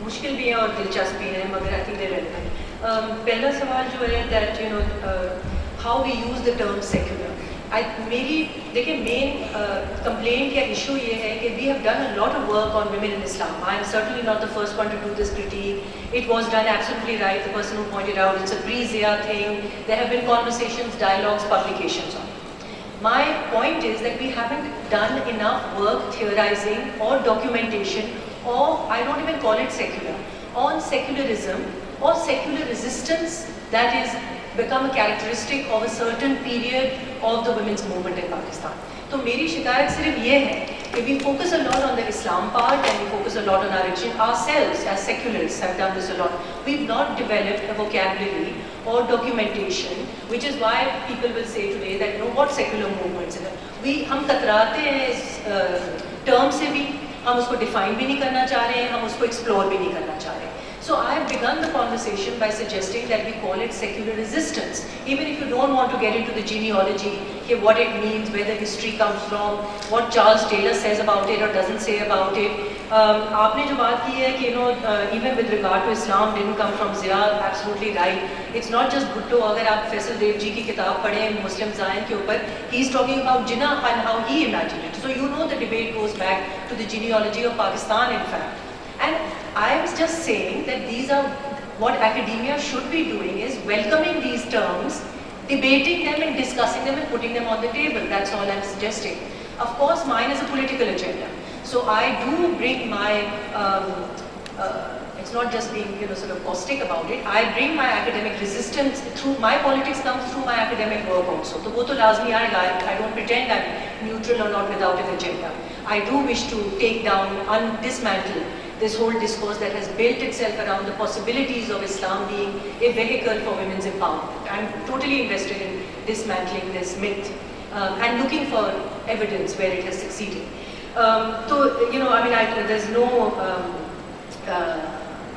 मुश्किल भी हैं और दिलचस्प भी हैं, मगर आई थिंक दे रेलेवेंट. पहला सवाल जो है that you know how we use the term secular. मेरी देखिए मेन कंप्लेंट या इशू ये है कि we have done a lot of work on women in Islam. I am certainly not the first one to do this critique. It was done absolutely right. The person who pointed out it's a pre-Zia thing. There have been conversations, dialogues, publications on it. My point is that we haven't done enough work theorizing or documentation, or I don't even call it secular, on secularism or secular resistance that is become a characteristic of a certain period of the women's movement in Pakistan. तो मेरी शिकायत सिर्फ ये है कि we focus a lot on the Islam part and we focus a lot on our religion. Ourselves as secularists have done this a lot. We've not developed a vocabulary or documentation, which is why people will say today that you know what secular movements are. हम कतराते हैं इस term से भी, हम उसको define भी नहीं करना चाह रहे हैं, हम उसको explore भी नहीं करना चाह रहे हैं. So I have begun the conversation by suggesting that we call it secular resistance. Even if you don't want to get into the genealogy, what it means, where the history comes from, what Charles Taylor says about it or doesn't say about it. आपने जो बात की है कि even with regard to Islam didn't come from Zia, absolutely right. It's not just Bhutto. अगर आप फैसल देव जी की किताब पढ़ें मुस्लिम ज़ायन के ऊपर, he is talking about Jinnah and how he imagined it. So you know the debate goes back to the genealogy of Pakistan, in fact. And I was just saying that these are what academia should be doing, is welcoming these terms, debating them and discussing them and putting them on the table. That's all I'm suggesting. Of course, mine is a political agenda. So I do bring my, it's not just being sort of caustic about it. I bring my academic resistance through, my politics comes through my academic work also. So वो तो लाज़मी आएगा. I don't pretend I'm neutral or not without an agenda. I do wish to take down, dismantle this whole discourse that has built itself around the possibilities of Islam being a vehicle for women's empowerment. I'm totally invested in dismantling this myth and looking for evidence where it has succeeded. So, I mean, there's no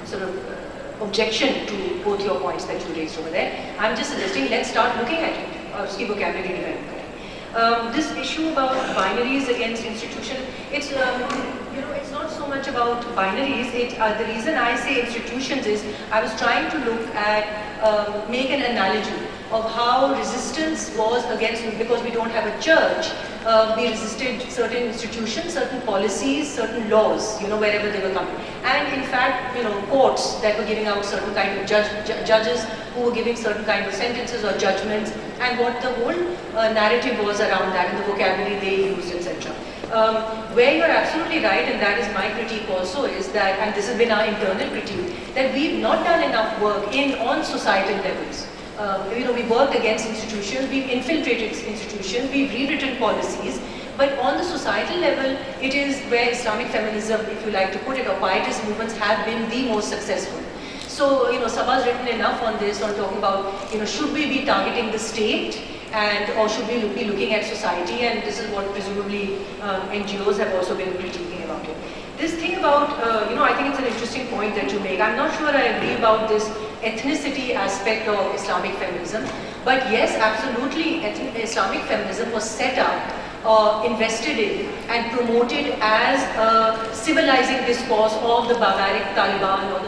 sort of objection to both your points that you raised over there. I'm just suggesting let's start looking at it, or uski vocabulary develop kare. This issue about binaries against institutions, it's it's not so much about binaries. The reason I say institutions is I was trying to look at, make an analogy of how resistance was against, because we don't have a church, we resisted certain institutions, certain policies, certain laws, wherever they were coming. And in fact, courts that were giving out certain kind of judges who were giving certain kind of sentences or judgments, and what the whole narrative was around that and the vocabulary they used, etc. Where you're absolutely right, and that is my critique also, is that, and this has been our internal critique, that we've not done enough work on societal levels. We worked against institutions, we've infiltrated institutions, we've rewritten policies, but on the societal level, it is where Islamic feminism, if you like to put it, or pietist movements have been the most successful. So, Saba's written enough on this, on talking about, should we be targeting the state, or should we be looking at society, and this is what presumably NGOs have also been critiquing about it. This thing about, I think it's an interesting point that you make. I'm not sure I agree about this ethnicity aspect of Islamic feminism, but yes, absolutely, Islamic feminism was set up, invested in, and promoted as a civilizing discourse of the barbaric Taliban or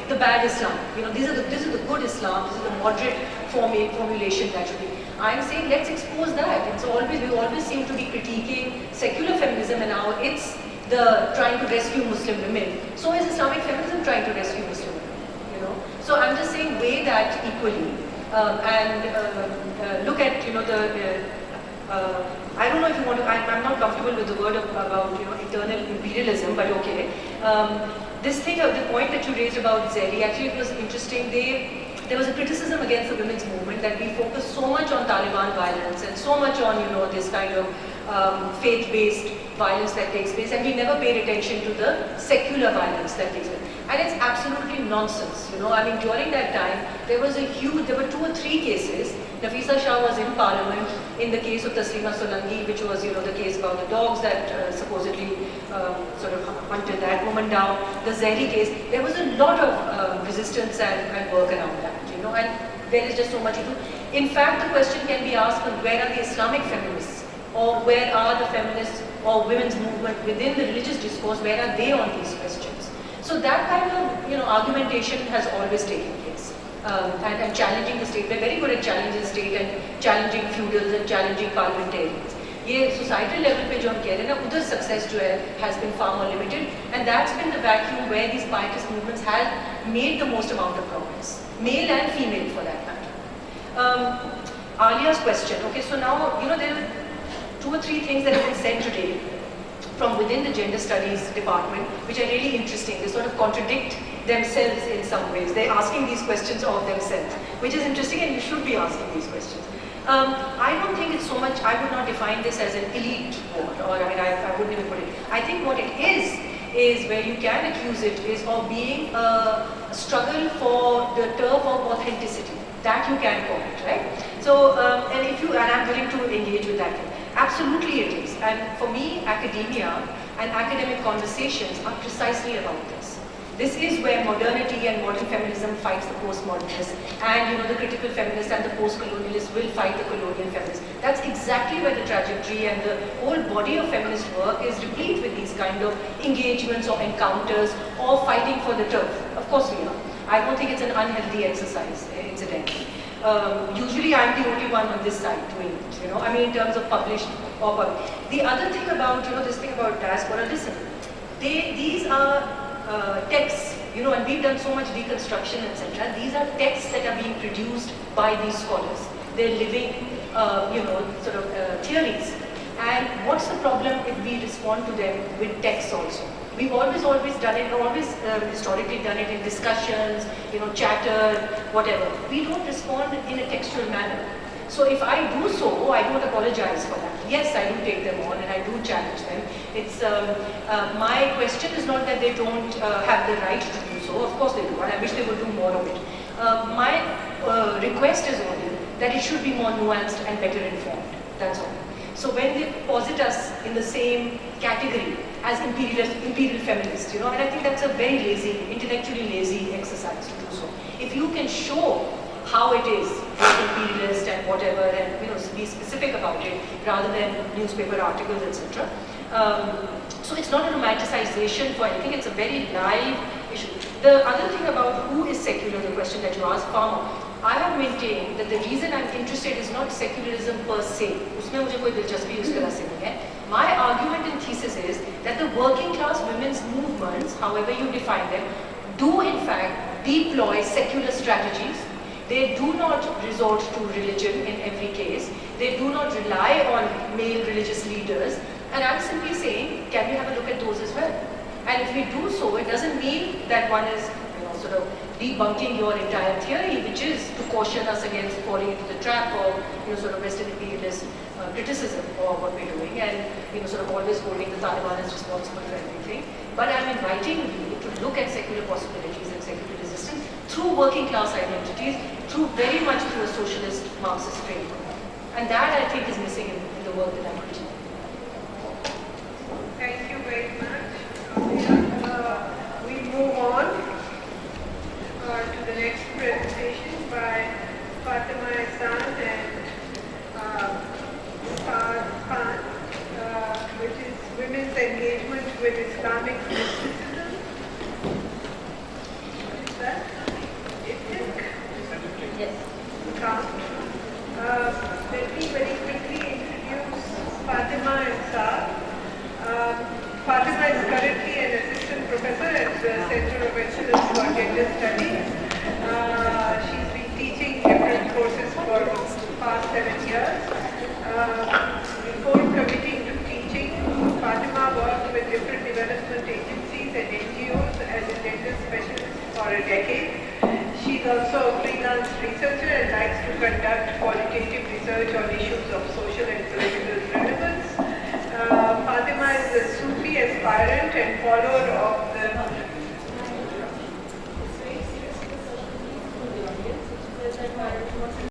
the bad Islam. This is the good Islam, this is the moderate formulation that should be. I'm saying let's expose that. We always seem to be critiquing secular feminism, and now it's the trying to rescue Muslim women. So is Islamic feminism trying to rescue Muslim women? So I'm just saying weigh that equally and look at I don't know if you want to. I'm not comfortable with the word about internal imperialism, but okay. This thing, the point that you raised about Zeri, actually it was interesting. There was a criticism against the women's movement that we focus so much on Taliban violence and so much on this kind of faith-based violence that takes place, and we never paid attention to the secular violence that takes place. And it's absolutely nonsense. I mean, during that time, there were 2 or 3 cases. Nafisa Shah was in Parliament in the case of Taslima Solangi, which was, the case about the dogs that supposedly sort of hunted that woman down. The Zehri case, there was a lot of resistance and work around that, and there is just so much to do. In fact, the question can be asked, where are the Islamic feminists? Or where are the feminists or women's movement within the religious discourse, where are they on these questions? So that kind of argumentation has always taken place. And challenging the state. We're very good at challenging the state and challenging feudals and challenging parliamentarians. ये societal level पे जो हम कह रहे हैं ना, उधर success जो है has been far more limited, and that's been the vacuum where these pietist movements have made the most amount of progress, male and female for that matter. Alia's question. Okay, so now there are 2 or 3 things that have been said today from within the gender studies department, which are really interesting. They sort of contradict themselves in some ways. They're asking these questions of themselves, which is interesting, and you should be asking these questions. I don't think it's so much, I would not define this as an elite war, or I wouldn't even put it. I think what it is where you can accuse it is of being a struggle for the turf of authenticity. That you can call it, right? So, and I'm willing to engage with that. Absolutely it is. And for me, academia and academic conversations are precisely about this. This is where modernity and modern feminism fights the postmodernists, and the critical feminists and the post-colonialists will fight the colonial feminists. That's exactly where the trajectory and the whole body of feminist work is replete with these kind of engagements or encounters or fighting for the turf. Of course we are. I don't think it's an unhealthy exercise, incidentally. Usually I'm the only one on this side doing it, I mean in terms of published or published. The other thing about, this thing about diaspora, listen, these are texts, and we've done so much deconstruction, etc. These are texts that are being produced by these scholars. They're living, sort of theories. And what's the problem if we respond to them with texts also? We've always done it, always historically done it in discussions, chatter, whatever. We don't respond in a textual manner. So if I do so, I don't apologize for that. Yes, I do take them on and I do challenge them. It's my question is not that they don't have the right to do so. Of course they do, and I wish they would do more of it. My request is only that it should be more nuanced and better informed. That's all. So when they posit us in the same category as imperial feminists, and I think that's a very lazy, intellectually lazy exercise to do so. If you can show how it is imperialist and whatever, and be specific about it rather than newspaper articles, etc. So it's not a romanticization for anything, it's a very live issue. The other thing about who is secular, the question that you asked, Farmer, I have maintained that the reason I'm interested is not secularism per se. उसमें मुझे कोई दिलचस्पी उस तरह से नहीं है. My argument and thesis is that the working class women's movements, however you define them, do in fact deploy secular strategies. They do not resort to religion in every case. They do not rely on male religious leaders. And I'm simply saying, can we have a look at those as well? And if we do so, it doesn't mean that one is sort of debunking your entire theory, which is to caution us against falling into the trap of sort of Western imperialist criticism of what we're doing, and sort of always holding the Taliban as responsible for everything. But I'm inviting you to look at secular possibilities and secular resistance through working class identities, very much through a socialist Marxist framework. And that I think is missing in the work that I'm doing. Thank you very much. We move on to the next presentation by Fatimah Ihsan and Saad, which is Women's Engagement with Islamic Mysticism. What is that? Diptych? Yes. Let me very quickly introduce Fatimah and Saad. Fatimah is currently an assistant professor at the Center of Excellence for Gender Studies. She's been teaching different courses for the past 7 years. Before committing to teaching, Fatimah worked with different development agencies and NGOs as a gender specialist for a decade. She's also a freelance researcher and likes to conduct qualitative research on issues of social and political relevance. Fatimah is a Sufi aspirant and follower of